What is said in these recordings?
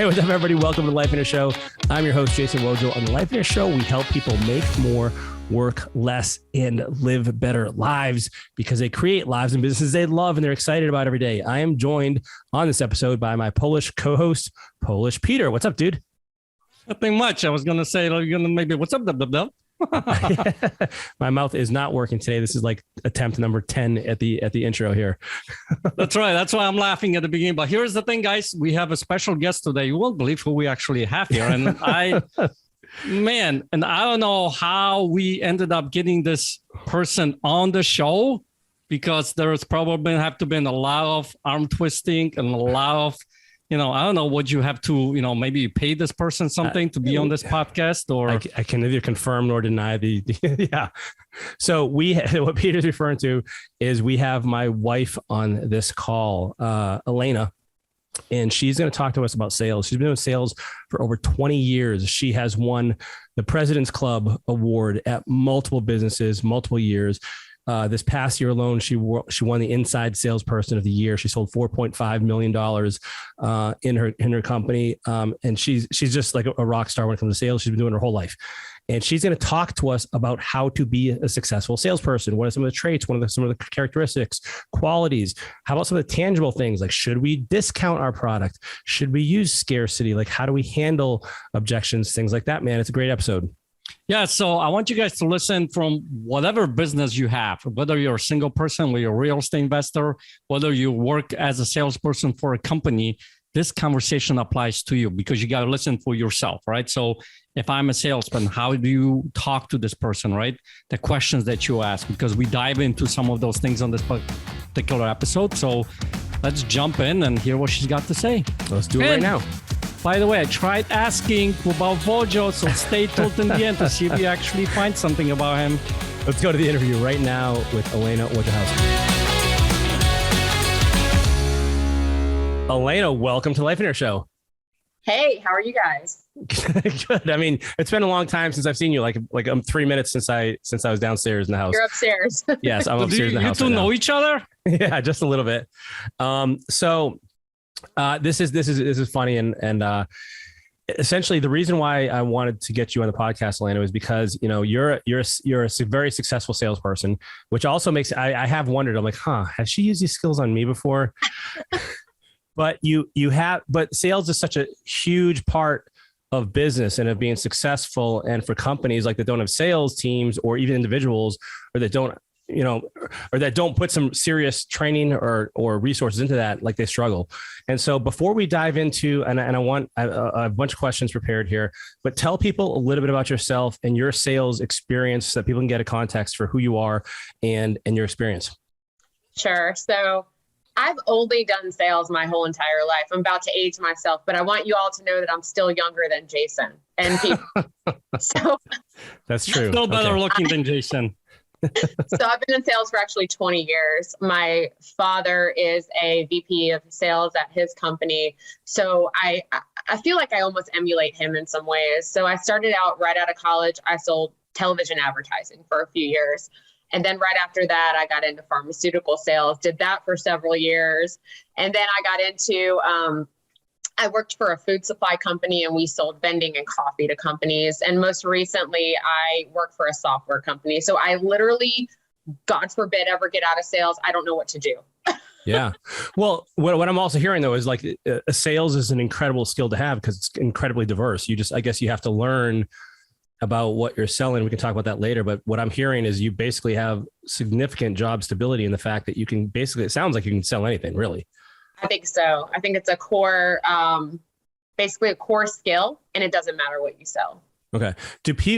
Hey, what's up, everybody? Welcome to the Life in a Show. I'm your host, Jason Wojo. On the Life in a Show, we help people make more, work less, and live better lives because they create lives and businesses they love and they're excited about every day. I am joined on this episode by my Polish co-host, Polish Peter. What's up, dude? Nothing much. I was going to say, maybe, what's up, blah. My mouth is not working today. This is like attempt number 10 at the intro here. That's right. That's why I'm laughing at the beginning. But here's the thing, guys. We have a special guest today. You won't believe who we actually have here. And I don't know how we ended up getting this person on the show, because there's probably have to be a lot of arm twisting and a lot of, I don't know, would you have to, maybe pay this person something to be on this podcast, or I can neither confirm nor deny the yeah. So what Peter's referring to is we have my wife on this call, Elena, and she's going to talk to us about sales. She's been doing sales for over 20 years. She has won the President's Club Award at multiple businesses, multiple years. This past year alone, she won the Inside Salesperson of the Year. She sold $4.5 million in her company, and she's just like a rock star when it comes to sales. She's been doing her whole life, and she's going to talk to us about how to be a successful salesperson. What are some of the traits? Some of the characteristics, qualities? How about some of the tangible things? Like, should we discount our product? Should we use scarcity? Like, how do we handle objections? Things like that, man. It's a great episode. Yeah, so I want you guys to listen from whatever business you have, whether you're a single person, whether you're a real estate investor, whether you work as a salesperson for a company. This conversation applies to you because you got to listen for yourself, right? So if I'm a salesman, how do you talk to this person, right? The questions that you ask, because we dive into some of those things on this particular episode. So let's jump in and hear what she's got to say. Let's do it right now. By the way, I tried asking about Wojo, so stay tuned in the end to see if you actually find something about him. Let's go to the interview right now with Elena Wojo. Elena, welcome to Life in Your Show. Hey, how are you guys? Good. I mean, it's been a long time since I've seen you. Like 3 minutes since I was downstairs in the house. You're upstairs. Yes, I'm upstairs in the house. You two right know now. each other? Yeah, just a little bit. This is funny, and essentially the reason why I wanted to get you on the podcast, Elena, is because you're a very successful salesperson, which also makes I have wondered. I'm like, has she used these skills on me before? But but sales is such a huge part of business and of being successful, and for companies like that don't have sales teams, or even individuals, or that don't or that don't put some serious training or resources into that, like they struggle. And so before we dive into, and I want a bunch of questions prepared here, but tell people a little bit about yourself and your sales experience so that people can get a context for who you are and your experience. Sure. So I've only done sales my whole entire life. I'm about to age myself, but I want you all to know that I'm still younger than Jason and people. So that's true. Still better looking than Jason. So I've been in sales for actually 20 years. My father is a VP of sales at his company. So I feel like I almost emulate him in some ways. So I started out right out of college. I sold television advertising for a few years. And then right after that, I got into pharmaceutical sales, did that for several years. And then I got into, I worked for a food supply company, and we sold vending and coffee to companies. And most recently, I work for a software company. So I literally, God forbid, ever get out of sales. I don't know what to do. Yeah. Well, what I'm also hearing, though, is like sales is an incredible skill to have because it's incredibly diverse. I guess you have to learn about what you're selling. We can talk about that later. But what I'm hearing is you basically have significant job stability in the fact that you can basically, it sounds like you can sell anything, really. I think so. I think it's a core, basically a core skill, and it doesn't matter what you sell. Okay.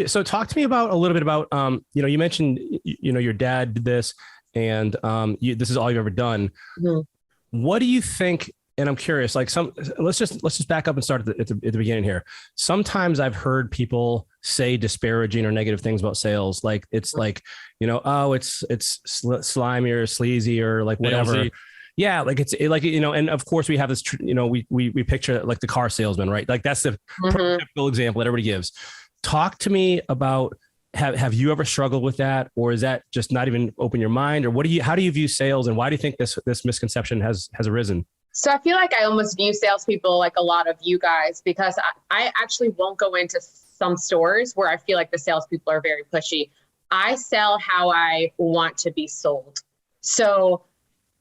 So talk to me about a little bit about, you mentioned, your dad did this, and this is all you've ever done. Mm-hmm. What do you think? And I'm curious, like let's just back up and start at the beginning here. Sometimes I've heard people say disparaging or negative things about sales. Like it's like, it's slimy or sleazy or like whatever. Yeah. Like and of course we have this, we picture like the car salesman, right? Like that's the typical example that everybody gives. Talk to me about, have you ever struggled with that? Or is that just not even open your mind? Or how do you view sales, and why do you think this misconception has arisen? So I feel like I almost view salespeople like a lot of you guys, because I actually won't go into some stores where I feel like the salespeople are very pushy. I sell how I want to be sold. So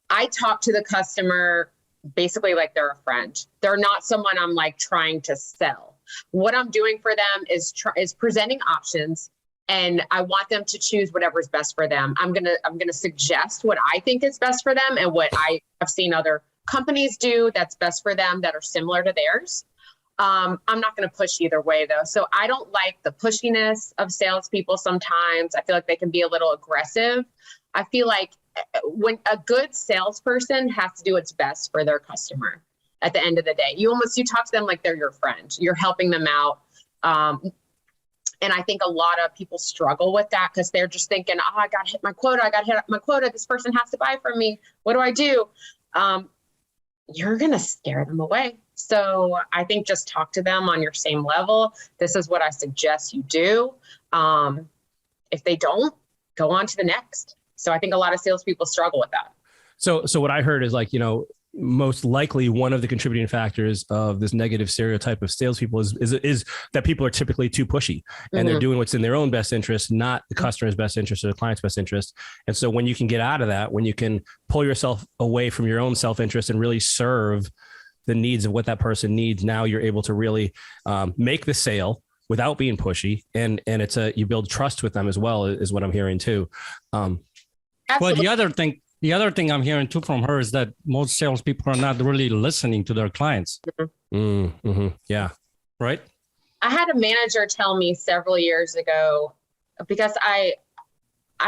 I talk to the customer basically like they're a friend. They're not someone I'm like trying to sell. What I'm doing for them is presenting options, and I want them to choose whatever's best for them. I'm gonna suggest what I think is best for them and what I have seen other companies do that's best for them that are similar to theirs. I'm not going to push either way though. So I don't like the pushiness of salespeople. Sometimes I feel like they can be a little aggressive. I feel like when a good salesperson has to do what's best for their customer at the end of the day, you talk to them like they're your friend, you're helping them out. And I think a lot of people struggle with that because they're just thinking, oh, I got to hit my quota. This person has to buy from me. What do I do? You're going to scare them away. So I think just talk to them on your same level. This is what I suggest you do. If they don't, go on to the next. So I think a lot of salespeople struggle with that. So what I heard is like, most likely one of the contributing factors of this negative stereotype of salespeople is that people are typically too pushy and they're doing what's in their own best interest, not the customer's best interest or the client's best interest. And so when you can get out of that, when you can pull yourself away from your own self-interest and really serve the needs of what that person needs, now you're able to really make the sale without being pushy. And you build trust with them as well, is what I'm hearing too. Well, the other thing I'm hearing too from her is that most salespeople are not really listening to their clients. Yeah. Right. I had a manager tell me several years ago, because I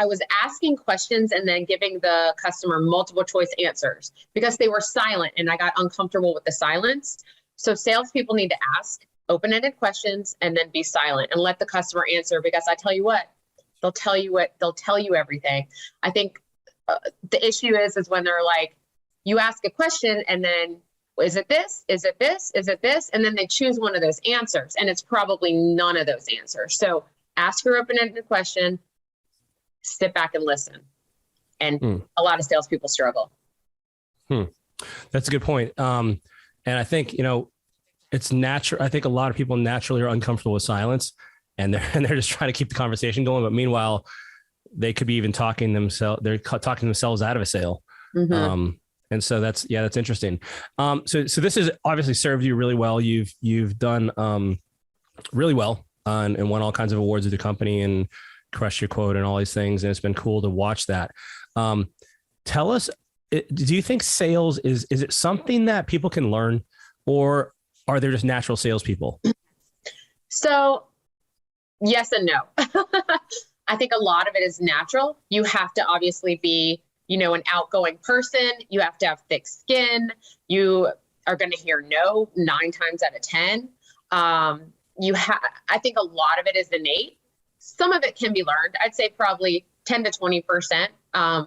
was asking questions and then giving the customer multiple choice answers because they were silent and I got uncomfortable with the silence. So salespeople need to ask open-ended questions and then be silent and let the customer answer, because I tell you what, they'll tell you everything. I think the issue is when they're like, you ask a question and then, is it this? Is it this? Is it this? And then they choose one of those answers and it's probably none of those answers. So ask your open-ended question, sit back and listen. And a lot of salespeople struggle. That's a good point. And I think, it's natural. I think a lot of people naturally are uncomfortable with silence and they're just trying to keep the conversation going. But meanwhile, they could be even talking themselves out of a sale. And so that's interesting. So this has obviously served you really well. You've done really well and won all kinds of awards with the company and crushed your quote and all these things. And it's been cool to watch that. Tell us, do you think sales is it something that people can learn, or are there just natural salespeople? So yes and no. I think a lot of it is natural. You have to obviously be, an outgoing person. You have to have thick skin. You are going to hear no 9 times out of 10. I think a lot of it is innate. Some of it can be learned. I'd say probably 10 to 20%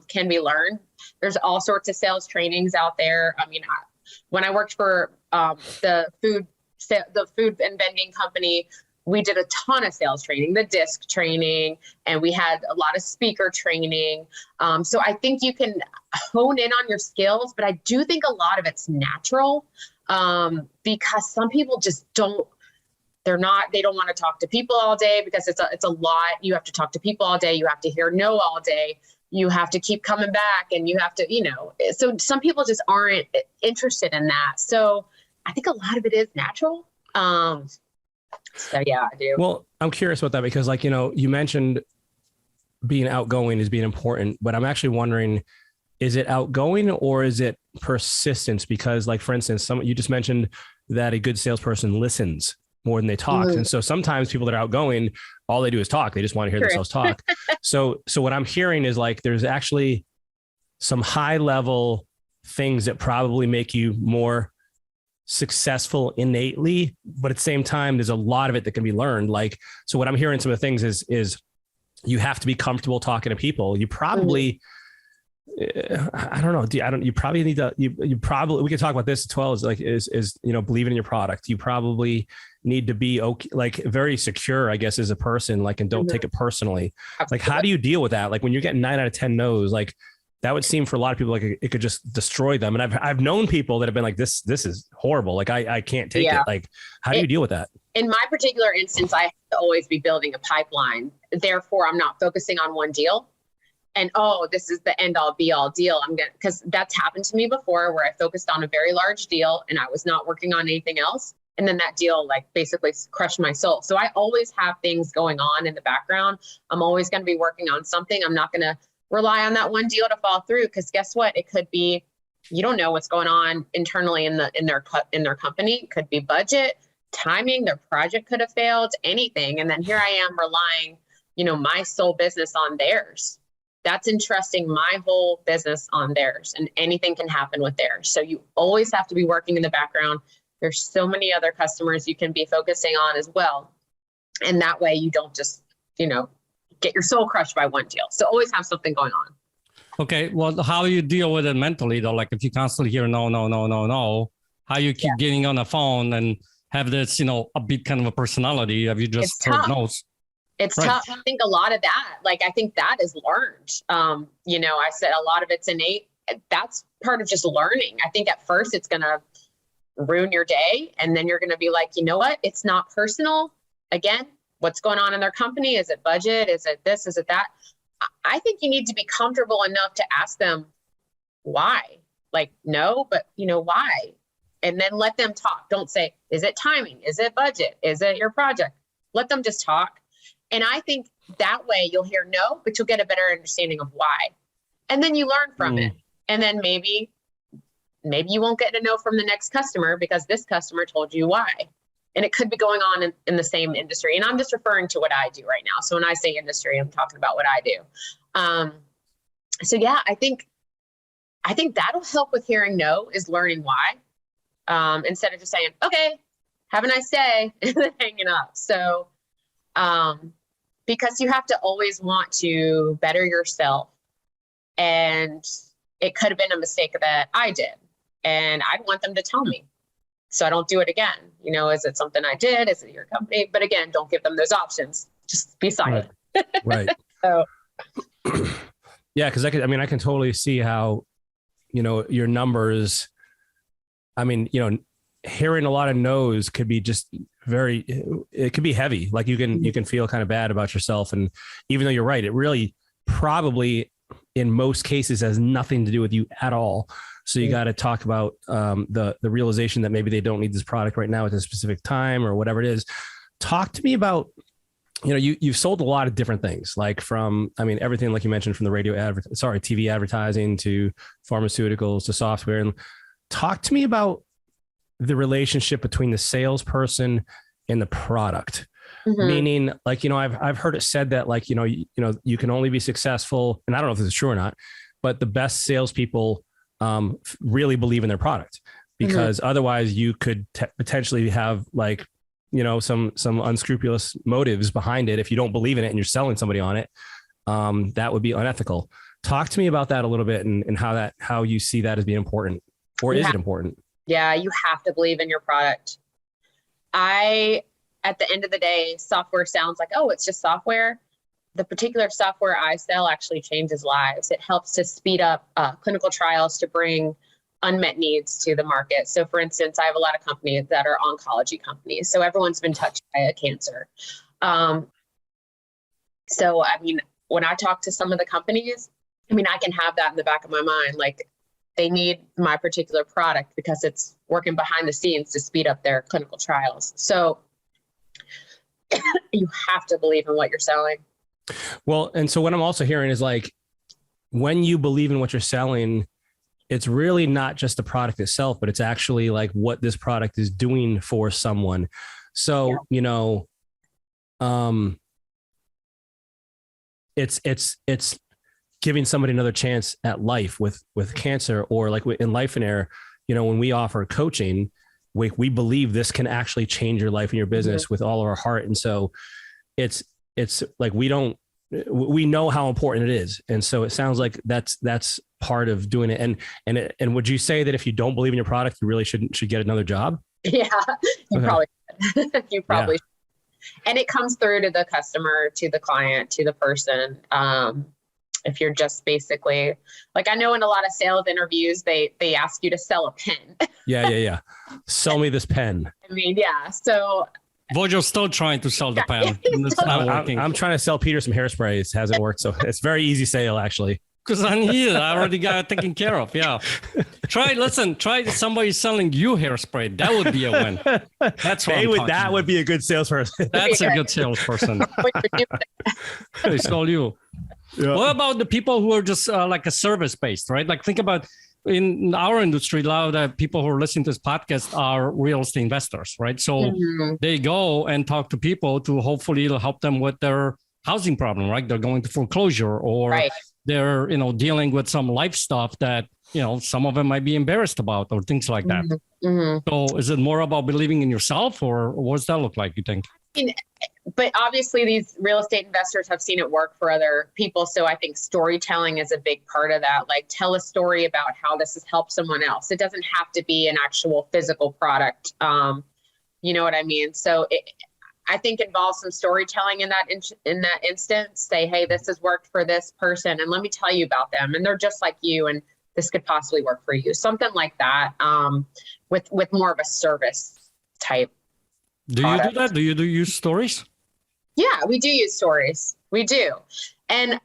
can be learned. There's all sorts of sales trainings out there. I mean, when I worked for the food and vending company, we did a ton of sales training, the disc training, and we had a lot of speaker training. So I think you can hone in on your skills, but I do think a lot of it's natural because some people just they don't want to talk to people all day because it's a lot. You have to talk to people all day. You have to hear no all day. You have to keep coming back and you have to, so some people just aren't interested in that. So I think a lot of it is natural. So yeah, I do. Well, I'm curious about that because you mentioned being outgoing is being important, but I'm actually wondering, is it outgoing or is it persistence? Because for instance, you just mentioned that a good salesperson listens more than they talk. And so sometimes people that are outgoing, all they do is talk. They just want to hear themselves talk. So what I'm hearing is there's actually some high level things that probably make you more successful innately, but at the same time, there's a lot of it that can be learned. So what I'm hearing, some of the things is you have to be comfortable talking to people. You probably, I don't know. You probably need to, we can talk about this as well as believing in your product. You probably need to be very secure, I guess, as a person, and don't take it personally. Absolutely. How do you deal with that? When you're getting 9 out of 10 no's, that would seem for a lot of people like it could just destroy them. And I've known people that have been like, this is horrible. Like I can't take it. Like, how do you deal with that? In my particular instance, I have to always be building a pipeline. Therefore, I'm not focusing on one deal. And, this is the end all be all deal. Because that's happened to me before where I focused on a very large deal and I was not working on anything else. And then that deal like basically crushed my soul. So I always have things going on in the background. I'm always going to be working on something. I'm not going to rely on that one deal to fall through. Because guess what? It could be, you don't know what's going on internally in their company. It could be budget, timing, their project could have failed, anything. And then here I am relying, my sole business on theirs. That's entrusting my whole business on theirs, and anything can happen with theirs. So you always have to be working in the background. There's so many other customers you can be focusing on as well. And that way you don't just, get your soul crushed by one deal. So always have something going on. Okay. Well, how do you deal with it mentally though? Like if you constantly hear no, how you keep getting on the phone and have this, upbeat kind of a personality? Have you just heard no's? It's tough. I think a lot of that, I think that is learned. I said a lot of it's innate. That's part of just learning. I think at first it's going to ruin your day. And then you're going to be like, you know what? It's not personal. Again, what's going on in their company? Is it budget? Is it this? Is it that? I think you need to be comfortable enough to ask them why. Like, no, but why? And then let them talk. Don't say, is it timing? Is it budget? Is it your project? Let them just talk. And I think that way you'll hear no, but you'll get a better understanding of why. And then you learn from it. And then maybe you won't get a no from the next customer because this customer told you why. And it could be going on in the same industry. And I'm just referring to what I do right now. So when I say industry, I'm talking about what I do. So yeah, I think that'll help with hearing no, is learning why. Instead of just saying, okay, have a nice day, and then hanging up. So because you have to always want to better yourself. And it could have been a mistake that I did. And I'd want them to tell me so I don't do it again. Is it something I did? Is it your company? But again, don't give them those options. Just be silent. Right. So yeah, because I can totally see how, your numbers, hearing a lot of no's could be just it could be heavy. Like you can feel kind of bad about yourself. And even though you're right, it really probably in most cases has nothing to do with you at all. So you got to talk about the realization that maybe they don't need this product right now at a specific time or whatever it is. Talk to me about, you've sold a lot of different things, like from, everything like you mentioned, from the TV advertising to pharmaceuticals to software. And talk to me about the relationship between the salesperson and the product. Meaning, like, I've heard it said that, like, you can only be successful, and I don't know if this is true or not, but the best salespeople really believe in their product, because otherwise you could potentially have like, some unscrupulous motives behind it. If you don't believe in it and you're selling somebody on it, that would be unethical. Talk to me about that a little bit and how you see that as being important, or is it important? Yeah, you have to believe in your product. At the end of the day, software sounds like, it's just software. The particular software I sell actually changes lives. It helps to speed up clinical trials to bring unmet needs to the market. So for instance, I have a lot of companies that are oncology companies. So everyone's been touched by a cancer. So, when I talk to some of the companies, I can have that in the back of my mind. Like, they need my particular product because it's working behind the scenes to speed up their clinical trials. So you have to believe in what you're selling. Well, and so what I'm also hearing is, like, when you believe in what you're selling, it's really not just the product itself, but it's actually like what this product is doing for someone. So, it's giving somebody another chance at life with cancer, or like in Life and Air, when we offer coaching, we believe this can actually change your life and your business with all of our heart. And so it's like, we know how important it is. And so it sounds like that's part of doing it. And would you say that if you don't believe in your product, you really should get another job? Yeah, probably should. You probably should. And it comes through to the customer, to the client, to the person. If you're just basically like, I know in a lot of sales interviews, they ask you to sell a pen. Yeah. Sell me this pen. I mean, yeah. So Wojo's still trying to sell the pen. he's And it's still- not working. I'm trying to sell Peter some hairspray. It hasn't worked. So it's very easy sale, actually. Because I need it. I already got it taken care of. Yeah. Try somebody selling you hairspray. That would be a win. That's what I'm talking That about. would be a good salesperson. That's a good salesperson. They stole you. Yeah. What about the people who are just like a service based, right? Like think about in our industry, a lot of the people who are listening to this podcast are real estate investors, right? So they go and talk to people to hopefully it'll help them with their housing problem, right? They're going to foreclosure or Right. they're, dealing with some life stuff that, some of them might be embarrassed about or things like that. So is it more about believing in yourself or what does that look like, you think? But obviously these real estate investors have seen it work for other people. So I think storytelling is a big part of that. Like tell a story about how this has helped someone else. It doesn't have to be an actual physical product. You know what I mean? So I think involves some storytelling in that instance. Say, hey, this has worked for this person, and let me tell you about them. And they're just like you, and this could possibly work for you. Something like that, with more of a service type. Do you do that? Do you use stories? Yeah, we do use stories. We do, and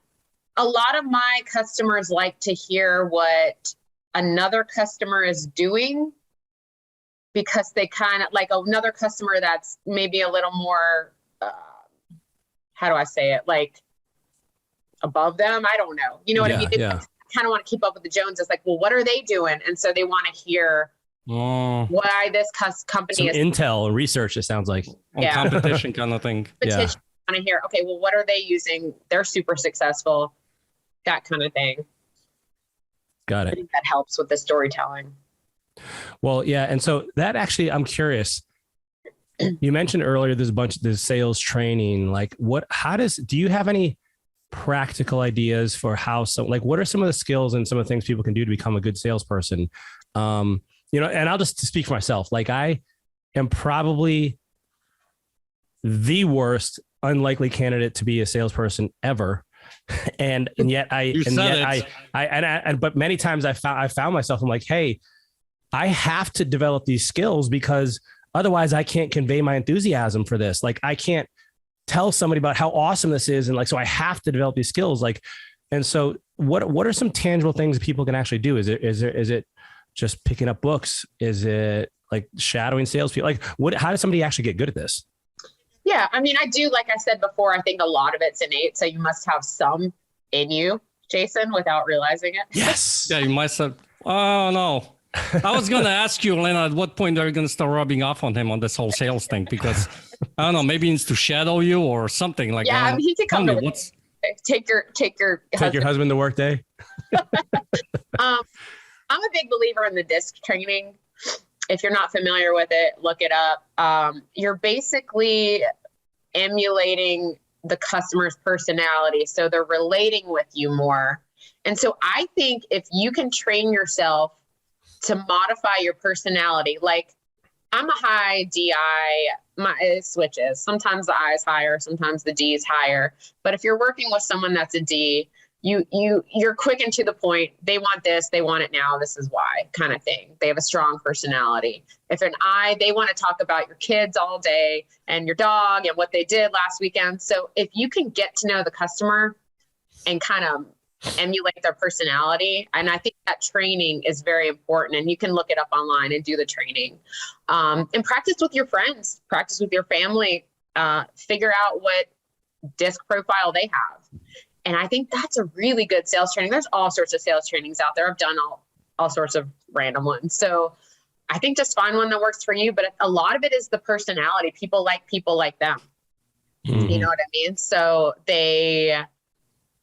a lot of my customers like to hear what another customer is doing, because they kind of like another customer that's maybe a little more, how do I say it? Like above them. I don't know. You know what I mean? They kind of want to keep up with the Joneses. Like, well, what are they doing? And so they want to hear why this company Some is intel and research, it sounds like. Competition kind of thing. competition. Want to hear, okay, well, what are they using? They're super successful, that kind of thing. Got I it. think that helps with the storytelling. Well, yeah. And so that actually, I'm curious. You mentioned earlier there's a bunch of this sales training. Like do you have any practical ideas for what are some of the skills and some of the things people can do to become a good salesperson? And I'll just speak for myself. Like I am probably the worst unlikely candidate to be a salesperson ever. And yet but many times I found myself, I'm like, hey, I have to develop these skills because otherwise I can't convey my enthusiasm for this. Like I can't tell somebody about how awesome this is. And so I have to develop these skills. And so what are some tangible things that people can actually do? Is it just picking up books? Is it like shadowing salespeople? Like how does somebody actually get good at this? Yeah. I mean, I do, like I said before, I think a lot of it's innate. So you must have some in you, Jason, without realizing it. Yes. Yeah, you must have. Oh, no. I was going to ask you, Elena, at what point are you going to start rubbing off on him on this whole sales thing? Because I don't know, maybe he needs to shadow you or something like that. Yeah, I mean, he could come to take your husband to work day. I'm a big believer in the DISC training. If you're not familiar with it, look it up. You're basically emulating the customer's personality. So they're relating with you more. And so I think if you can train yourself to modify your personality, like I'm a high DI, it switches. Sometimes the I is higher, sometimes the D is higher. But if you're working with someone that's a D, you're quick and to the point. They want this, they want it now, this is why, kind of thing. They have a strong personality. If an I, they want to talk about your kids all day and your dog and what they did last weekend. So if you can get to know the customer and kind of emulate their personality, and I think that training is very important, and you can look it up online and do the training, and practice with your friends, practice with your family, figure out what DISC profile they have. And I think that's a really good sales training. There's all sorts of sales trainings out there. I've done all sorts of random ones. So I think just find one that works for you. But a lot of it is the personality. People like them. Mm-hmm. You know what I mean? So they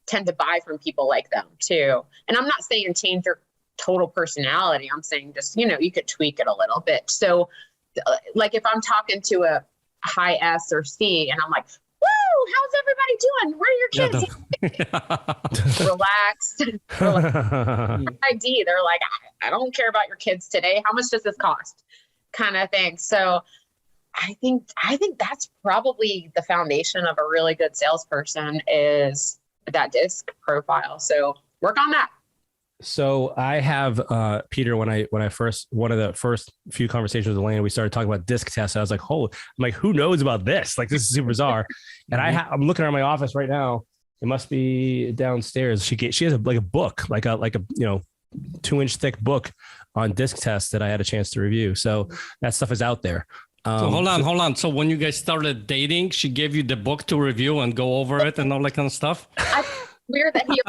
tend to buy from people like them too. And I'm not saying change your total personality. I'm saying just, you could tweak it a little bit. So like if I'm talking to a high S or C and I'm like, woo, how's everybody doing? Where are your kids? Relaxed. ID. They're like, I don't care about your kids today. How much does this cost? Kind of thing. So I think that's probably the foundation of a really good salesperson is that disc profile. So work on that. So I have Peter, when I first, one of the first few conversations with Elena, we started talking about disc tests. I was like, I'm like, who knows about this? Like, this is super bizarre. And I'm looking around my office right now. It must be downstairs. She has a book, like a 2-inch thick book on disc tests that I had a chance to review. So that stuff is out there. So hold on. So when you guys started dating, she gave you the book to review and go over it and all that kind of stuff? Weird that he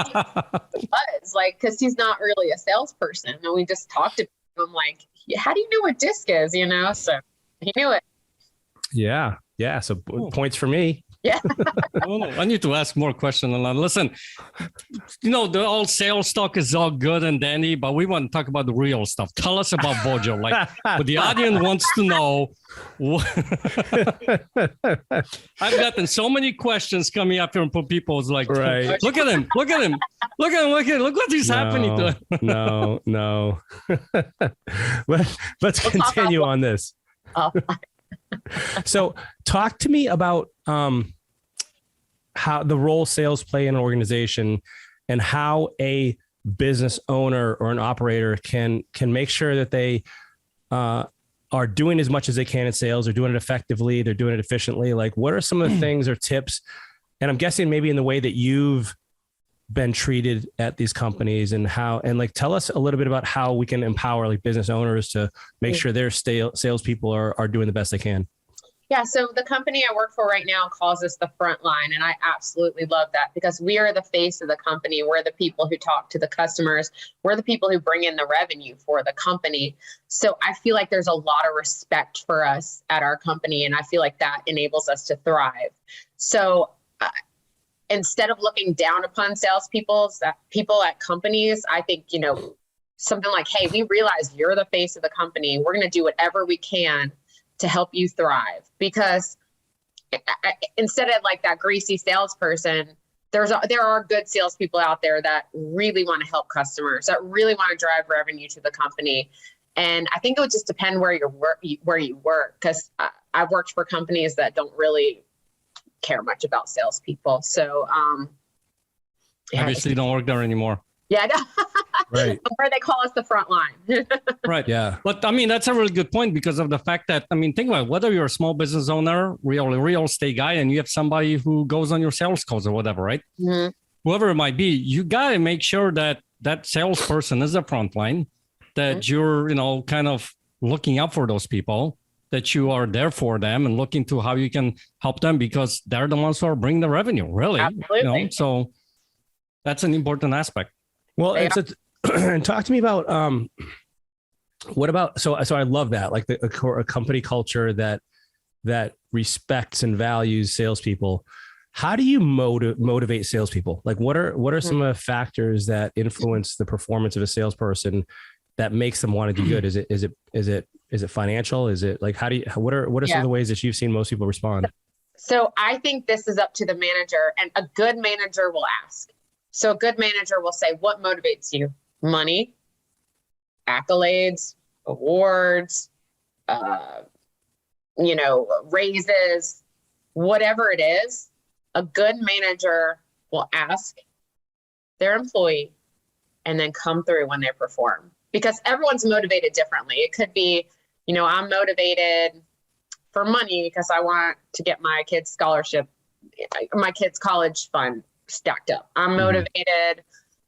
was like, because he's not really a salesperson. And we just talked to him. I'm like, how do you know what disc is? So he knew it. Yeah. So points for me. Yeah. I need to ask more questions. Listen, the all sales talk is all good and dandy, but we want to talk about the real stuff. Tell us about Wojo. But the audience wants to know. I've gotten so many questions coming up here from people. It's like, right. Look at him. Look what is happening to him. No. Let's continue on this. So talk to me about how the role sales play in an organization and how a business owner or an operator can make sure that they are doing as much as they can in sales. They're doing it effectively. They're doing it efficiently. Like, what are some of the things or tips? And I'm guessing maybe in the way that you've been treated at these companies and tell us a little bit about how we can empower business owners to make sure their salespeople are doing the best they can. Yeah. So the company I work for right now calls us the front line. And I absolutely love that because we are the face of the company. We're the people who talk to the customers. We're the people who bring in the revenue for the company. So I feel like there's a lot of respect for us at our company. And I feel like that enables us to thrive. So instead of looking down upon salespeople, people at companies, I think, something like, hey, we realize you're the face of the company. We're going to do whatever we can to help you thrive. Because instead of that greasy salesperson, there are good salespeople out there that really want to help customers, that really want to drive revenue to the company. And I think it would just depend where you work, because I've worked for companies that don't really care much about salespeople. So obviously don't work there anymore. Yeah, right. Where they call us the front line. Right. Yeah. But that's a really good point because of the fact that, think about it, whether you're a small business owner, real estate guy, and you have somebody who goes on your sales calls or whatever, right? Mm-hmm. Whoever it might be, you got to make sure that that salesperson is the front line, that you're, kind of looking out for those people, that you are there for them and looking to how you can help them because they're the ones who are bringing the revenue, really. Absolutely. So that's an important aspect. Well, and talk to me about what about so I love that, like a company culture that respects and values salespeople. How do you motivate salespeople? Like, what are some of the factors that influence the performance of a salesperson that makes them want to do good? Is it financial? Is it what are some of the ways that you've seen most people respond? So I think this is up to the manager, and a good manager will ask. So a good manager will say, what motivates you? Money, accolades, awards, raises, whatever it is. A good manager will ask their employee and then come through when they perform, because everyone's motivated differently. It could be, I'm motivated for money because I want to get my kid's scholarship, my kid's college fund stacked up. I'm motivated.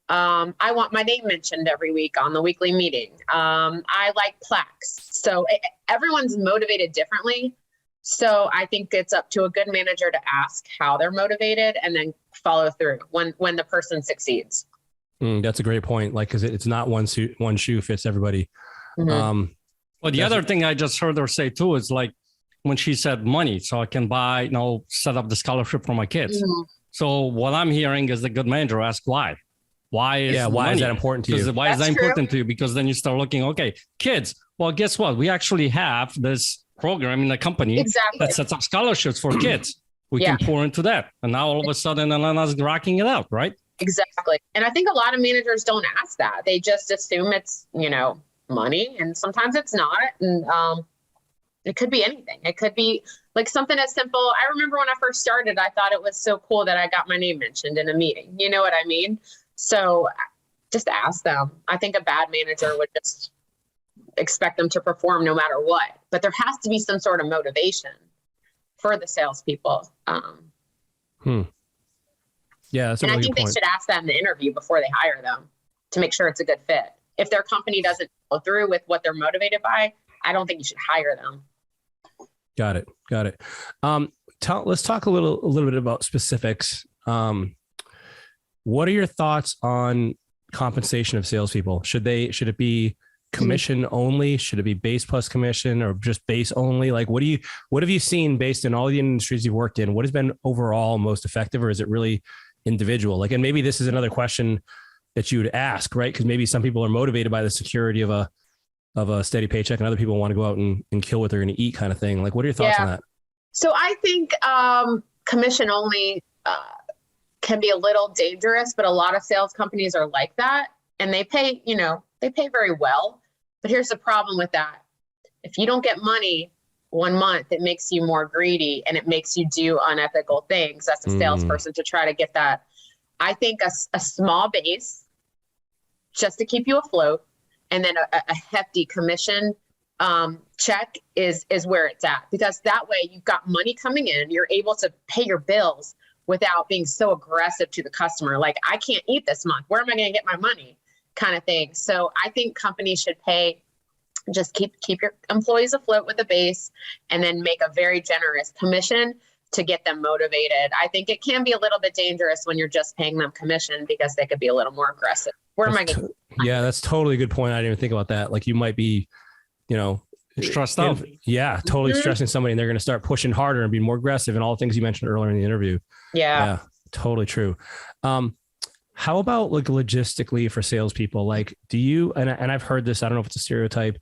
I want my name mentioned every week on the weekly meeting. I like plaques. So everyone's motivated differently. So I think it's up to a good manager to ask how they're motivated and then follow through when the person succeeds. That's a great point. Because it's not one shoe fits everybody. Mm-hmm. Well, the other thing I just heard her say too is when she said money, so I can buy, set up the scholarship for my kids. Mm-hmm. So what I'm hearing is the good manager ask why. Why is that important to you? Why is that important to you? Because then you start looking, okay, kids. Well, guess what? We actually have this program in the company that sets up scholarships for kids. We can pour into that. And now all of a sudden, Elena's rocking it out, right? Exactly. And I think a lot of managers don't ask that. They just assume it's, money, and sometimes it's not. And It could be anything. It could be like something as simple. I remember when I first started, I thought it was so cool that I got my name mentioned in a meeting. You know what I mean? So just ask them. I think a bad manager would just expect them to perform no matter what. But there has to be some sort of motivation for the salespeople. Yeah, that's a and really I think good they point. should ask that in the interview before they hire them to make sure it's a good fit. If their company doesn't go through with what they're motivated by, I don't think you should hire them. Got it. Let's talk a little bit about specifics. What are your thoughts on compensation of salespeople? Should it be commission only? Should it be base plus commission, or just base only? Like, what have you seen based on all the industries you've worked in? What has been overall most effective, or is it really individual? Like, and maybe this is another question that you would ask, right? Because maybe some people are motivated by the security of a steady paycheck, and other people want to go out and kill what they're going to eat, kind of thing. Like, what are your thoughts on that? So I think commission only can be a little dangerous, but a lot of sales companies are like that, and they pay very well. But here's the problem with that. If you don't get money 1 month, it makes you more greedy, and it makes you do unethical things as a salesperson to try to get that. I think a small base just to keep you afloat, and then a hefty commission check is where it's at, because that way you've got money coming in, you're able to pay your bills without being so aggressive to the customer. Like, I can't eat this month. Where am I going to get my money? Kind of thing. So I think companies should just keep your employees afloat with a base, and then make a very generous commission to get them motivated. I think it can be a little bit dangerous when you're just paying them commission, because they could be a little more aggressive. Where am I going? Yeah, that's totally a good point. I didn't even think about that. Like, you might be, Stressed out. Yeah, totally stressing somebody, and they're going to start pushing harder and be more aggressive, and all the things you mentioned earlier in the interview. Yeah, totally true. How about like logistically for salespeople? Like, do you, and I've heard this, I don't know if it's a stereotype,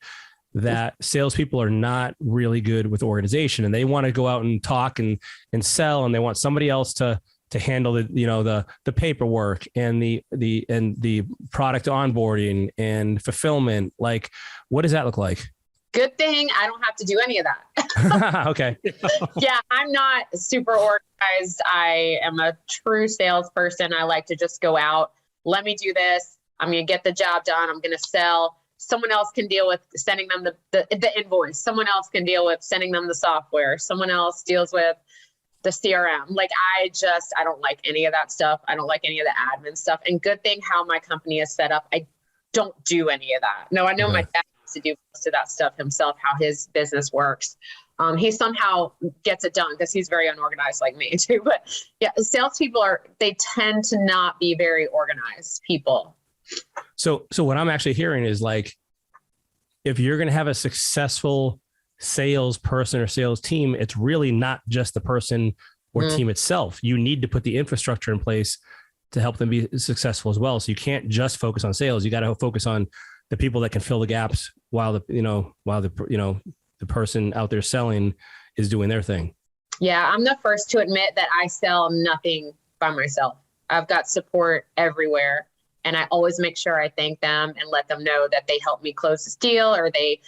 that salespeople are not really good with organization, and they want to go out and talk and sell, and they want somebody else to handle the paperwork and the product onboarding and fulfillment. Like, what does that look like? good thing I don't have to do any of that. Okay. Yeah, I'm not super organized. I am a true salesperson. I like to just go out. Let me do this. I'm going to get the job done. I'm going to sell. Someone else can deal with sending them the invoice. Someone else can deal with sending them the software. Someone else deals with the CRM. Like I don't like any of that stuff. I don't like any of the admin stuff. And good thing how my company is set up. I don't do any of that. No, I know my dad has to do most of that stuff himself, how his business works. He somehow gets it done because he's very unorganized like me too. But yeah, salespeople they tend to not be very organized people. So what I'm actually hearing is like, if you're going to have a successful salesperson or sales team, it's really not just the person or team itself. You need to put the infrastructure in place to help them be successful as well. So you can't just focus on sales. You got to focus on the people that can fill the gaps while the person out there selling is doing their thing. Yeah. I'm the first to admit that I sell nothing by myself. I've got support everywhere. And I always make sure I thank them and let them know that they helped me close this deal, or they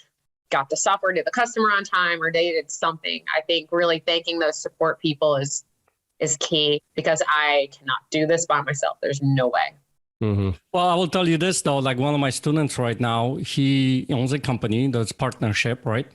got the software to the customer on time, or they did something. I think really thanking those support people is key, because I cannot do this by myself. There's no way. Mm-hmm. Well, I will tell you this though, like one of my students right now, he owns a company that's partnership, right?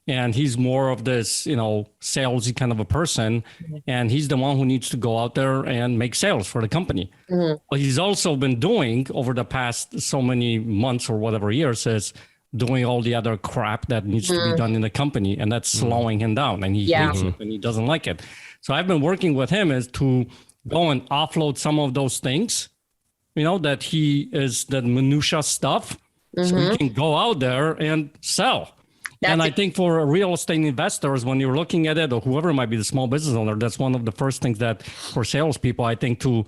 And he's more of this, salesy kind of a person. And he's the one who needs to go out there and make sales for the company. Mm-hmm. What he's also been doing over the past so many months or whatever years is doing all the other crap that needs to be done in the company. And that's slowing him down, and he hates it and he doesn't like it. So I've been working with him is to go and offload some of those things, that he is the minutia stuff. So he can go out there and sell. And I think for real estate investors, when you're looking at it, or whoever might be the small business owner, that's one of the first things that for salespeople, I think, to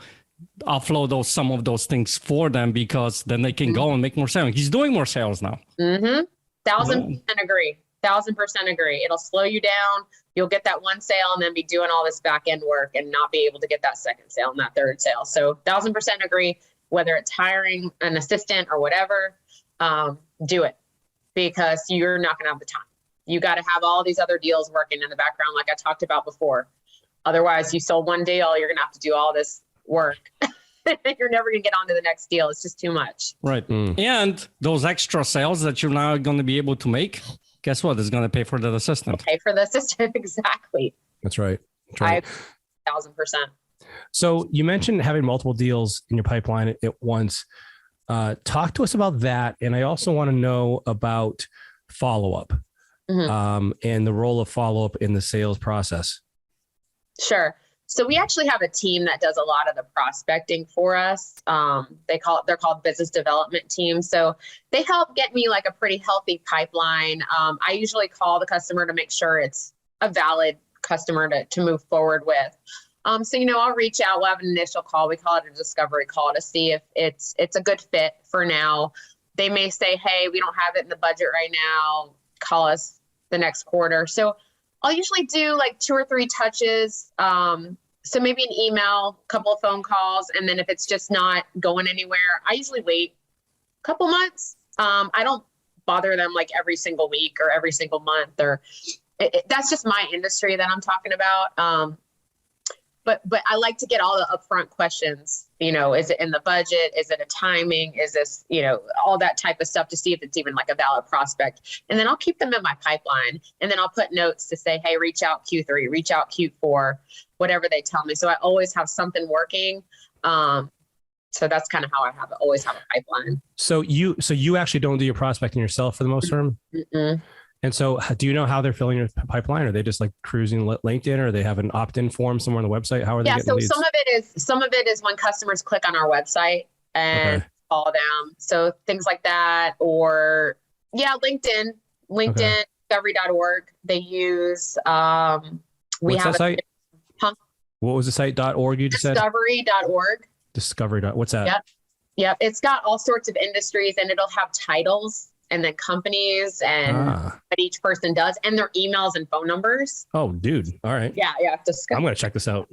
offload some of those things for them, because then they can go and make more sales. He's doing more sales now. 1,000% agree. 1,000% agree. It'll slow you down. You'll get that one sale and then be doing all this back end work and not be able to get that second sale and that third sale. So 1,000% agree. Whether it's hiring an assistant or whatever, do it, because you're not going to have the time. You got to have all these other deals working in the background, like I talked about before. Otherwise, you sold one deal, you're going to have to do all this work. You're never going to get on to the next deal. It's just too much. Right. And those extra sales that you're now going to be able to make, guess what? It's going to pay for the assistant. Pay for the assistant. Exactly. That's right. That's right. 1,000%. So you mentioned having multiple deals in your pipeline at once. Talk to us about that. And I also want to know about Followup, and the role of Followup in the sales process. Sure. So we actually have a team that does a lot of the prospecting for us. They're called business development team. So they help get me like a pretty healthy pipeline. I usually call the customer to make sure it's a valid customer to move forward with. So, I'll reach out, we'll have an initial call. We call it a discovery call to see if it's a good fit for now. They may say, hey, we don't have it in the budget right now. Call us the next quarter. So I'll usually do like 2 or 3 touches. So maybe an email, a couple of phone calls. And then if it's just not going anywhere, I usually wait a couple months. I don't bother them like every single week or every single month, or that's just my industry that I'm talking about. But I like to get all the upfront questions, is it in the budget? Is it a timing? Is this, all that type of stuff to see if it's even like a valid prospect. And then I'll keep them in my pipeline. And then I'll put notes to say, hey, reach out Q3, reach out Q4, whatever they tell me. So I always have something working. So that's kind of how I always have a pipeline. So you actually don't do your prospecting yourself for the most part? Mm-mm. And so do you know how they're filling your pipeline? Are they just like cruising LinkedIn, or they have an opt-in form somewhere on the website? How are they getting leads? So some of it is when customers click on our website and follow them. So things like that, or LinkedIn, discovery.org. They use, What's that site? What was the site .org you just said? Discovery.org. What's that? Yep. It's got all sorts of industries, and it'll have titles and then companies and what each person does, and their emails and phone numbers. Oh, dude. All right. Yeah. I'm going to check this out.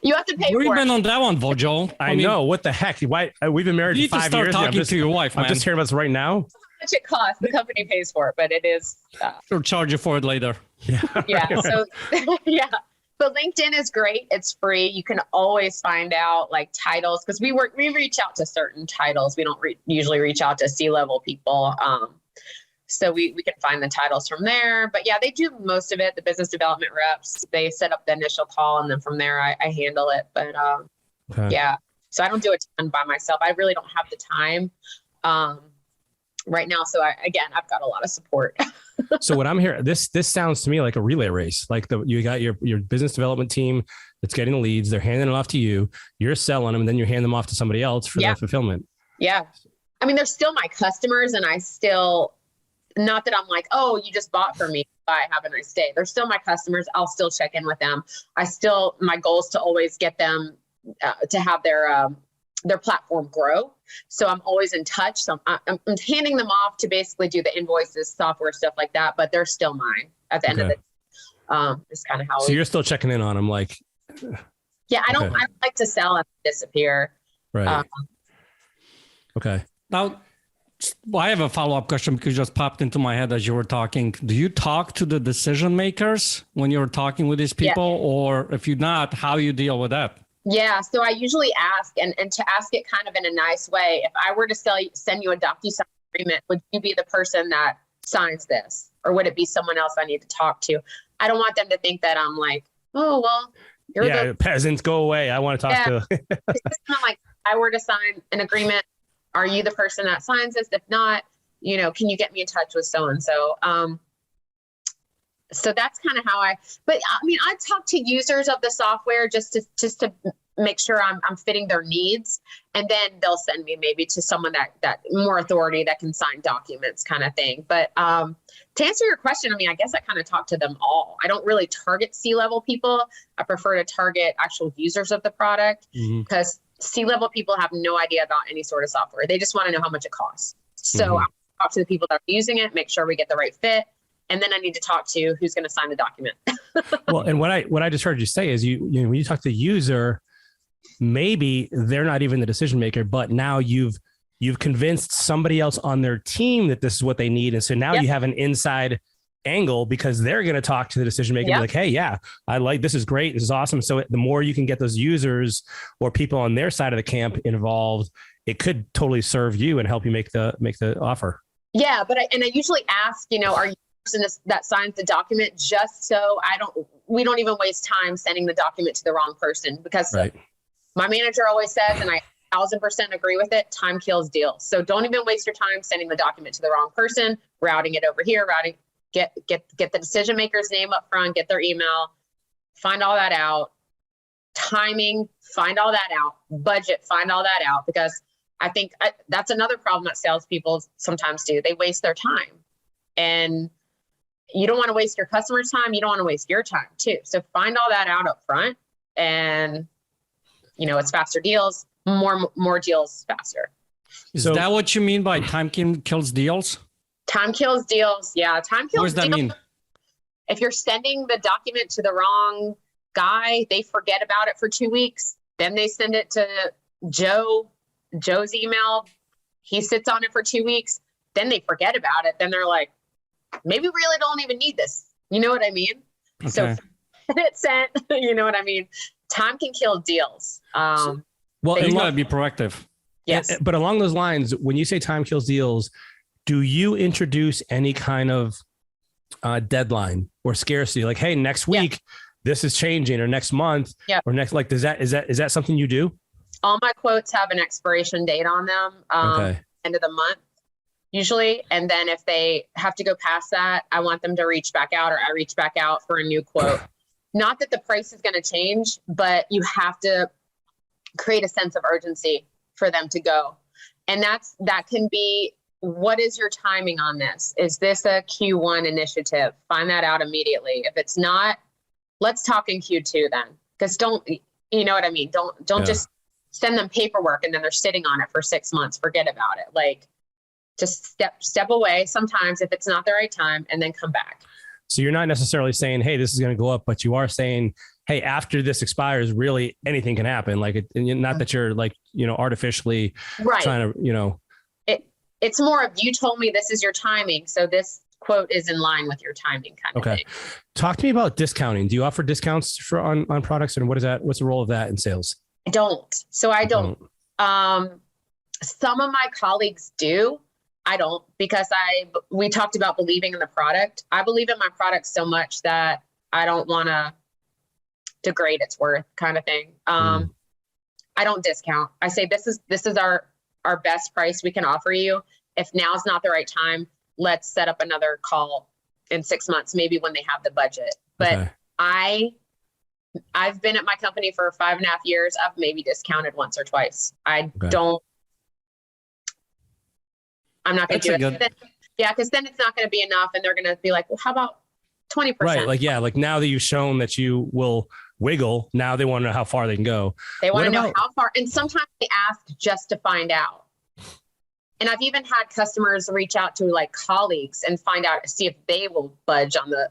You have to pay Where for you it. been on that one, Vojo? I know. What the heck? Why? We've been married for 5 years. Talking to your wife, man. I'm just hearing about this right now. How much it costs. The company pays for it, but it is. She'll charge you for it later. Yeah. So, yeah. But LinkedIn is great. It's free. You can always find out like titles, because we reach out to certain titles. We don't usually reach out to C-level people. So we can find the titles from there. But yeah, they do most of it. The business development reps, they set up the initial call, and then from there I handle it. But yeah, so I don't do a ton by myself. I really don't have the time right now. So I've got a lot of support. So what I'm hearing, this sounds to me like a relay race. Like you got your business development team that's getting the leads. They're handing it off to you. You're selling them, and then you hand them off to somebody else for the fulfillment. Yeah. I mean, they're still my customers, and I still, not that I'm like, oh, you just bought from me, bye, have a nice day. They're still my customers. I'll still check in with them. My goal is to always get them to have their platform grow. So I'm always in touch. So I'm handing them off to basically do the invoices, software, stuff like that, but they're still mine at the end of it. It's kind of how. So you're still checking in on them, like. Yeah, I don't like to sell and disappear. Right. Okay. Now, I have a follow-up question because it just popped into my head as you were talking. Do you talk to the decision makers when you're talking with these people? Yeah. Or if you're not, how you deal with that? Yeah, so I usually ask, and to ask it kind of in a nice way. If I were to send you a DocuSign agreement, would you be the person that signs this? Or would it be someone else I need to talk to? I don't want them to think that I'm like, oh, well, you're the peasants, go away. I want to talk to. It's not like I were to sign an agreement. Are you the person that signs this? If not, can you get me in touch with so-and-so? So that's kind of how I talk to users of the software just to make sure I'm fitting their needs. And then they'll send me maybe to someone that more authority that can sign documents kind of thing. But to answer your question, I guess I kind of talk to them all. I don't really target C-level people. I prefer to target actual users of the product because C-level people have no idea about any sort of software. They just want to know how much it costs. So I talk to the people that are using it, make sure we get the right fit. And then I need to talk to who's going to sign the document. Well, and what I just heard you say is when you talk to the user, maybe they're not even the decision maker, but now you've convinced somebody else on their team that this is what they need. And so now you have an inside angle because they're going to talk to the decision maker and be like, hey, yeah, I like, this is great. This is awesome. So the more you can get those users or people on their side of the camp involved, it could totally serve you and help you make the offer. Yeah. But I usually ask, are you the person that signs the document, just so we don't even waste time sending the document to the wrong person, because my manager always says, and I 1000% agree with it, time kills deals. So don't even waste your time sending the document to the wrong person, routing it over here, get the decision maker's name up front, get their email, find all that out, timing, find all that out, budget, find all that out, because I think that's another problem that salespeople sometimes do. They waste their time, and you don't want to waste your customer's time. You don't want to waste your time too. So find all that out up front, and it's faster deals, more deals faster. Is that what you mean by time kills deals? Time kills deals. Yeah. Time kills deals. What does that mean? If you're sending the document to the wrong guy, they forget about it for 2 weeks. Then they send it to Joe's email. He sits on it for 2 weeks. Then they forget about it. Then they're like, maybe we really don't even need this. You know what I mean? Okay. So it's sent, you know what I mean? Time can kill deals. Well, you got to be proactive. Yes. But along those lines, when you say time kills deals, do you introduce any kind of deadline or scarcity? Like, hey, next week, this is changing, or next month, or next, like, is that something you do? All my quotes have an expiration date on them. End of the month, usually. And then if they have to go past that, I want them to reach back out, or I reach back out for a new quote. Not that the price is going to change, but you have to create a sense of urgency for them to go. And that can be, what is your timing on this? Is this a Q1 initiative? Find that out immediately. If it's not, let's talk in Q2 then. Because you know what I mean? Don't just send them paperwork and then they're sitting on it for 6 months. Forget about it. Like, just step away sometimes if it's not the right time, and then come back. So you're not necessarily saying, hey, this is going to go up, but you are saying, hey, after this expires, really anything can happen. Like, not that you're like, artificially trying to, It's more of, you told me this is your timing, so this quote is in line with your timing kind of thing. Talk to me about discounting. Do you offer discounts on products, and what's the role of that in sales? I don't. So I don't. Some of my colleagues do. I don't, because we talked about believing in the product. I believe in my product so much that I don't want to degrade its worth, kind of thing. I don't discount. I say, this is our best price we can offer you. If now's not the right time, let's set up another call in 6 months, maybe when they have the budget. But I've been at my company for 5.5 years. I've maybe discounted once or twice. I'm not going to do it. Because then it's not going to be enough, and they're going to be like, well, how about 20%? Right. Like now that you've shown that you will wiggle, now they want to know how far they can go. They want to know how far. And sometimes they ask just to find out. And I've even had customers reach out to like colleagues and find out, see if they will budge on the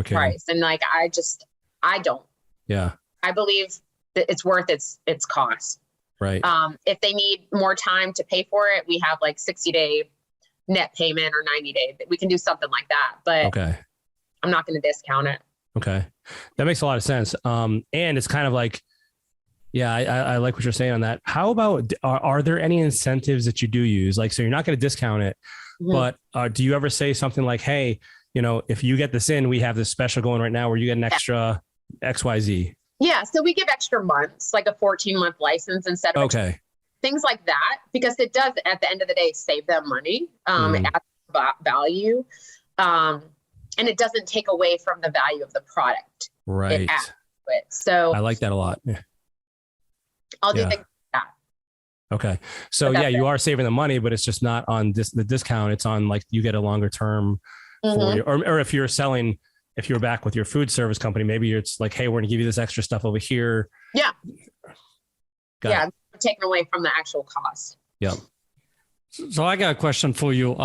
price. And like, I don't. Yeah. I believe that it's worth its cost. Right. If they need more time to pay for it, we have like 60-day net payment or 90-day. We can do something like that. But I'm not going to discount it. Okay. That makes a lot of sense. And it's kind of like, I like what you're saying on that. How about, are there any incentives that you do use? Like, so you're not going to discount it, but do you ever say something like, hey, if you get this in, we have this special going right now where you get an extra XYZ. Yeah. So we give extra months, like a 14-month license instead of things like that, because it does at the end of the day save them money. It adds value. And it doesn't take away from the value of the product. Right. It adds to it. So I like that a lot. Yeah. I'll do things like that. Okay. So you are saving the money, but it's just not on the discount. It's on like, you get a longer term for you, or if you're back with your food service company, maybe it's like, hey, we're gonna give you this extra stuff over here. Yeah. I'm taking away from the actual cost. Yeah. So I got a question for you.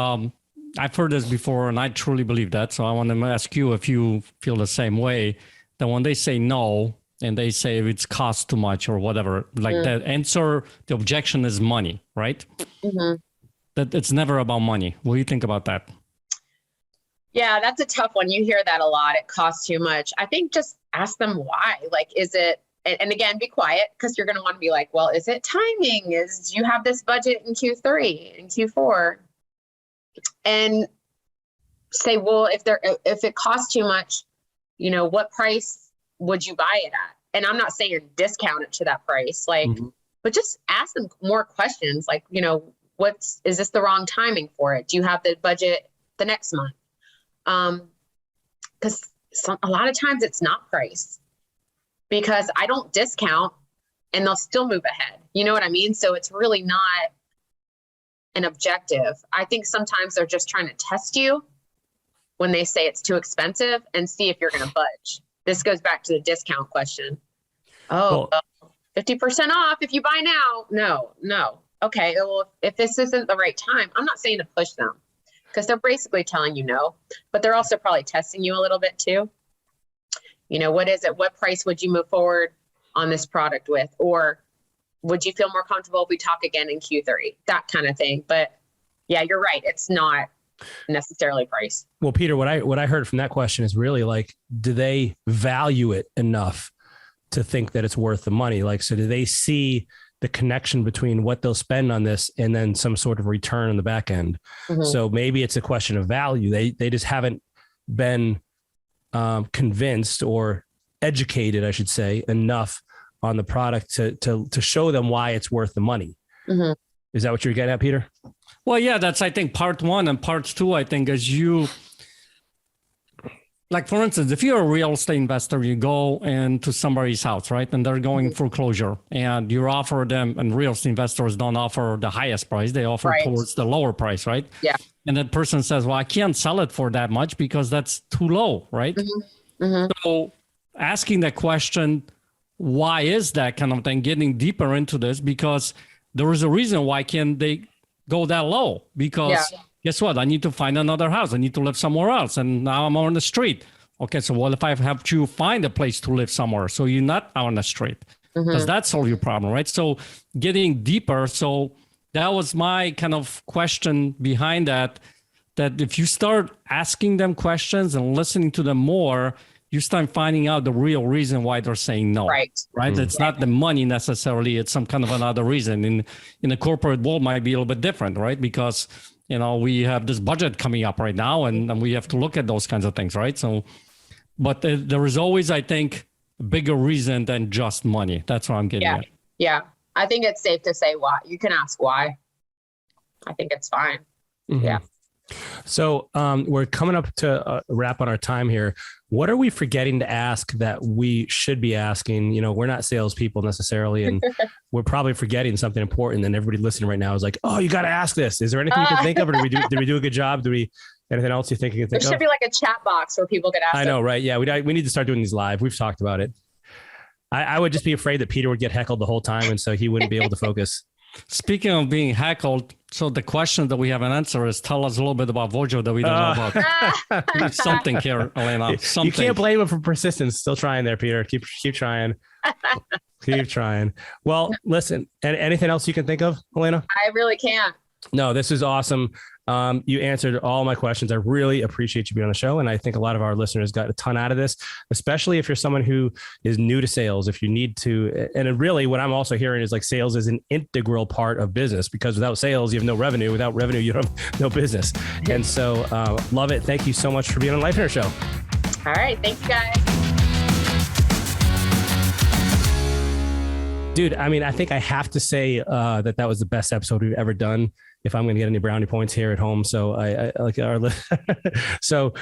I've heard this before, and I truly believe that. So I want to ask you if you feel the same way, that when they say no, and they say if it's cost too much or whatever, like that answer, the objection is money, right? That it's never about money. What do you think about that? Yeah, that's a tough one. You hear that a lot. It costs too much. I think just ask them why. Like, is it, and again, be quiet because you're going to want to be like, well, is it timing? Is you have this budget in Q3 and Q4? And say, well, if it costs too much, what price would you buy it at? And I'm not saying discount it to that price, like, but just ask them more questions. Like, is this the wrong timing for it? Do you have the budget the next month? Because a lot of times it's not price, because I don't discount and they'll still move ahead. You know what I mean? So it's really not an objective. I think sometimes they're just trying to test you when they say it's too expensive and see if you're going to budge. This goes back to the discount question. Oh, well, 50% off if you buy now. No. Okay. Well, if this isn't the right time, I'm not saying to push them, because they're basically telling you no, but they're also probably testing you a little bit too. What is it? What price would you move forward on this product with? Or would you feel more comfortable if we talk again in Q3? That kind of thing. But yeah, you're right. It's not necessarily price. Well, Peter, what I heard from that question is really like, do they value it enough to think that it's worth the money? Like, so do they see the connection between what they'll spend on this and then some sort of return on the back end? So maybe it's a question of value. They just haven't been convinced or educated, I should say, enough on the product to show them why it's worth the money. Is that what you're getting at, Peter? Well, yeah, that's, I think, part one. And part two, I think, is like, for instance, if you're a real estate investor, you go into somebody's house, right? And they're going foreclosure, and you offer them, and real estate investors don't offer the highest price. They offer towards the lower price, right? Yeah. And that person says, well, I can't sell it for that much because that's too low, right? So asking that question, why is that kind of thing, getting deeper into this, because there is a reason why can't they go that low, because guess what? I need to find another house. I need to live somewhere else. And now I'm on the street. Okay, so what if I have to find a place to live somewhere? So you're not on the street. Does that solve your problem, right? So getting deeper. So that was my kind of question behind that if you start asking them questions and listening to them more, you start finding out the real reason why they're saying no. Right. It's not the money necessarily. It's some kind of another reason. In the corporate world might be a little bit different, right? Because, we have this budget coming up right now, and we have to look at those kinds of things, right? So, but there is always, I think, a bigger reason than just money. That's what I'm getting at. Yeah. I think it's safe to say why. You can ask why. I think it's fine. Yeah. So we're coming up to a wrap on our time here. What are we forgetting to ask that we should be asking? We're not salespeople necessarily, and we're probably forgetting something important. And everybody listening right now is like, "Oh, you got to ask this." Is there anything you can think of, or did we do a good job? Anything else you think you can think of? There should be like a chat box where people could ask. I know, right? Yeah, we need to start doing these live. We've talked about it. I would just be afraid that Peter would get heckled the whole time, and so he wouldn't be able to focus. Speaking of being heckled, so the question that we have an answer is, tell us a little bit about Wojo that we don't know about. Something here, Elena. Something. You can't blame him for persistence. Still trying there, Peter. Keep trying. Keep trying. Well, listen, anything else you can think of, Elena? I really can't. No, this is awesome. You answered all my questions. I really appreciate you being on the show. And I think a lot of our listeners got a ton out of this, especially if you're someone who is new to sales, if you need to. And really what I'm also hearing is like sales is an integral part of business, because without sales, you have no revenue. Without revenue, you have no business. And so love it. Thank you so much for being on Life Hacker Show. All right. Thanks, guys. Dude, I mean, I think I have to say that was the best episode we've ever done, if I'm going to get any brownie points here at home. So I like our, so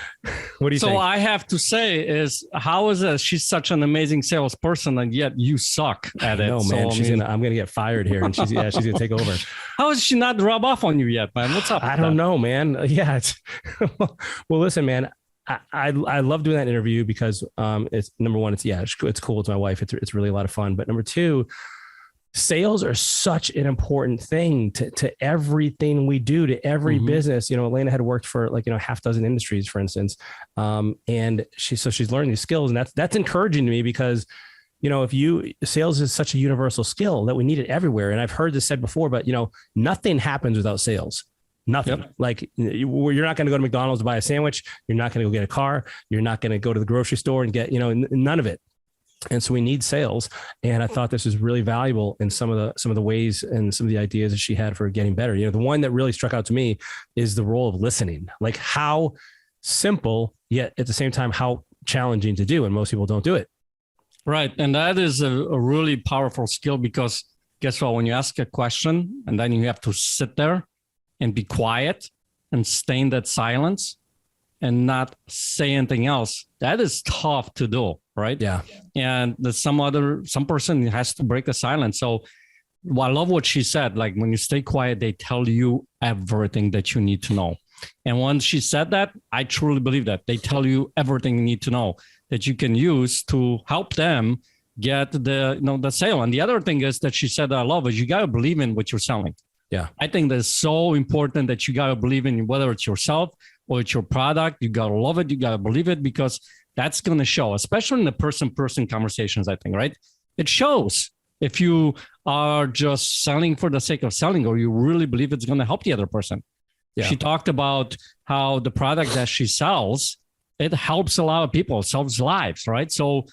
what do you think? So I have to say is, how is it? She's such an amazing salesperson, and yet you suck at it. No, man, so, I'm going to get fired here, and she's going to take over. How has she not rub off on you yet, man? What's up? I don't know, man. Yeah. Well, listen, man, I love doing that interview because it's number one, it's cool. It's my wife. It's really a lot of fun. But number two, sales are such an important thing to everything we do, to every business. Elena had worked for half dozen industries, for instance. And she's learning these skills, and that's encouraging to me, because, sales is such a universal skill that we need it everywhere. And I've heard this said before, but nothing happens without sales. Nothing. Yep. Like you're not going to go to McDonald's to buy a sandwich. You're not going to go get a car. You're not going to go to the grocery store and get, none of it. And so we need sales. And I thought this was really valuable in some of the ways and some of the ideas that she had for getting better. The one that really struck out to me is the role of listening, like how simple, yet at the same time, how challenging to do. And most people don't do it. Right. And that is a really powerful skill, because guess what? When you ask a question and then you have to sit there and be quiet and stay in that silence and not say anything else, that is tough to do. Right. Yeah. And some person has to break the silence. So I love what she said. Like when you stay quiet, they tell you everything that you need to know. And when she said that, I truly believe that they tell you everything you need to know that you can use to help them get the sale. And the other thing is that she said that I love is you got to believe in what you're selling. Yeah. I think that's so important that you got to believe in, whether it's yourself or it's your product. You got to love it. You got to believe it, because that's going to show, especially in the person-person conversations, I think, right? It shows if you are just selling for the sake of selling, or you really believe it's going to help the other person. Yeah. She talked about how the product that she sells, it helps a lot of people, solves lives, right? So,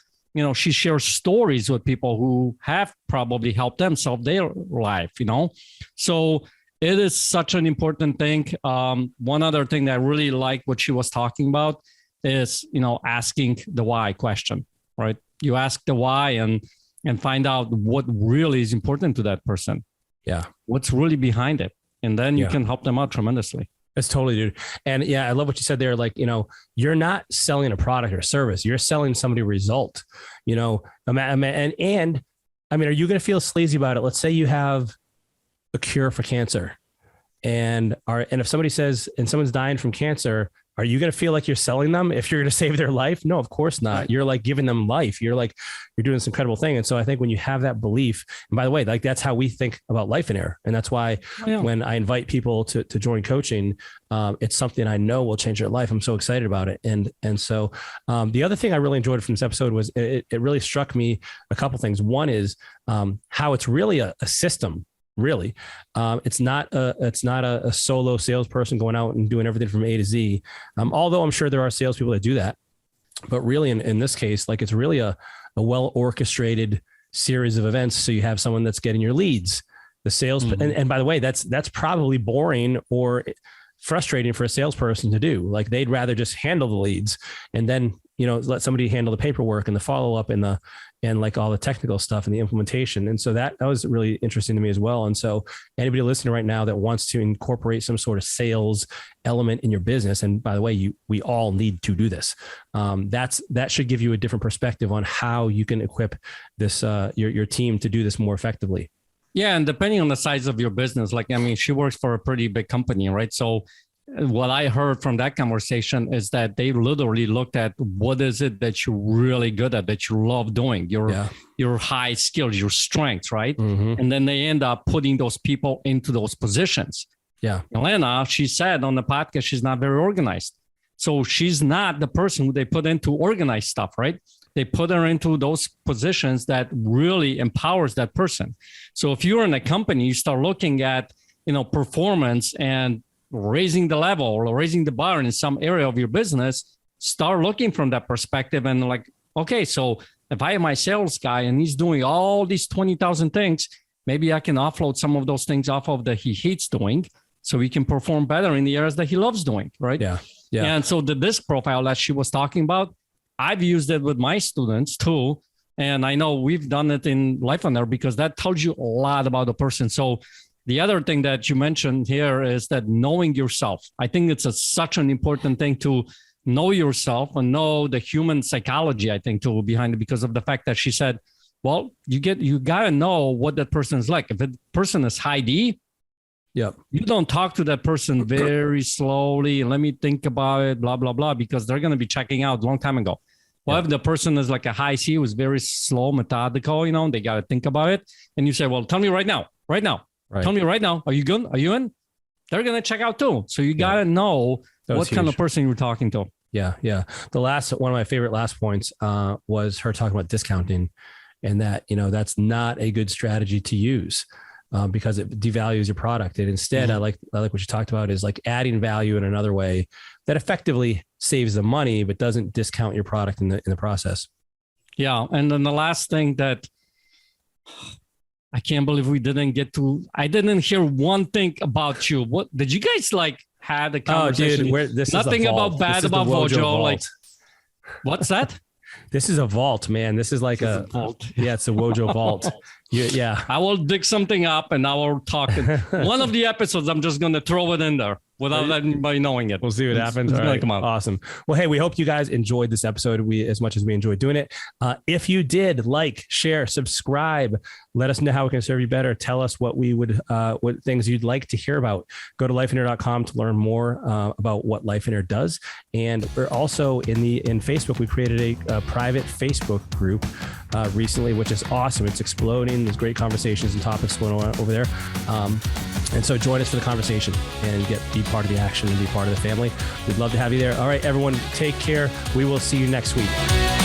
she shares stories with people who have probably helped them solve their life, So it is such an important thing. One other thing that I really like what she was talking about is, asking the why question, right? You ask the why and find out what really is important to that person. Yeah. What's really behind it. And then you can help them out tremendously. That's totally, dude. And yeah, I love what you said there. Like, you're not selling a product or service. You're selling somebody a result, and I mean, are you going to feel sleazy about it? Let's say you have a cure for cancer and if somebody says, and someone's dying from cancer, are you going to feel like you're selling them if you're going to save their life? No, of course not. You're like giving them life. You're doing this incredible thing. And so I think when you have that belief, and by the way, like that's how we think about life in air. And that's why when I invite people to join coaching, it's something I know will change their life. I'm so excited about it. And so the other thing I really enjoyed from this episode was it really struck me a couple things. One is how it's really a system. Really, it's not a solo salesperson going out and doing everything from A to Z. Although I'm sure there are salespeople that do that, but really in this case, like it's really a well orchestrated series of events. So you have someone that's getting your leads, the sales, and by the way, that's probably boring or frustrating for a salesperson to do. Like they'd rather just handle the leads and then let somebody handle the paperwork and the follow-up and like all the technical stuff and the implementation. And so that was really interesting to me as well. And so anybody listening right now that wants to incorporate some sort of sales element in your business, and by the way, we all need to do this. That should give you a different perspective on how you can equip this your team to do this more effectively. Yeah, and depending on the size of your business, she works for a pretty big company, right? So what I heard from that conversation is that they literally looked at what is it that you're really good at, that you love doing, your high skills, your strengths, right? Mm-hmm. And then they end up putting those people into those positions. Yeah. Elena, she said on the podcast, she's not very organized. So she's not the person who they put into organized stuff, right? They put her into those positions that really empowers that person. So if you're in a company, you start looking at, performance and raising the level or raising the bar in some area of your business, start looking from that perspective and like, okay, so if I have my sales guy and he's doing all these 20,000 things, maybe I can offload some of those things off of that he hates doing so he can perform better in the areas that he loves doing, right? Yeah. And so the disc profile that she was talking about, I've used it with my students too. And I know we've done it in Life on Air because that tells you a lot about the person. So the other thing that you mentioned here is that knowing yourself. I think it's such an important thing to know yourself and know the human psychology, I think, too, behind it, because of the fact that she said, well, you got to know what that person is like. If that person is high D, you don't talk to that person very slowly and let me think about it, blah, blah, blah, because they're going to be checking out a long time ago. Well, if the person is like a high C, who's very slow, methodical, they got to think about it. And you say, well, tell me right now. Right. Tell me right now. Are you good? Are you in? They're going to check out too. So you got to know what kind of person you're talking to. Yeah. Yeah. One of my favorite last points was her talking about discounting and that, that's not a good strategy to use. because it devalues your product. And instead, I like what you talked about is like adding value in another way that effectively saves the money, but doesn't discount your product in the process. Yeah. And then the last thing that I can't believe we didn't get to, I didn't hear one thing about you. What did you guys like had a conversation? Oh, dude, this nothing is a about vault. bad about Wojo. Like, what's that? This is a vault, man. This is like a vault. Yeah, it's a Wojo vault. Yeah. I will dig something up and I will talk. One of the episodes, I'm just going to throw it in there without anybody knowing it. We'll see what happens. It's All gonna right. come out. Awesome. Well, hey, we hope you guys enjoyed this episode as much as we enjoyed doing it. If you did, like, share, subscribe, let us know how we can serve you better. Tell us what what things you'd like to hear about. Go to lifeinair.com to learn more about what Lifeinair does. And we're also in Facebook. We created a private Facebook group recently, which is awesome. It's exploding. There's great conversations and topics going on over there. And so join us for the conversation and be part of the action and be part of the family. We'd love to have you there. All right, everyone, take care. We will see you next week.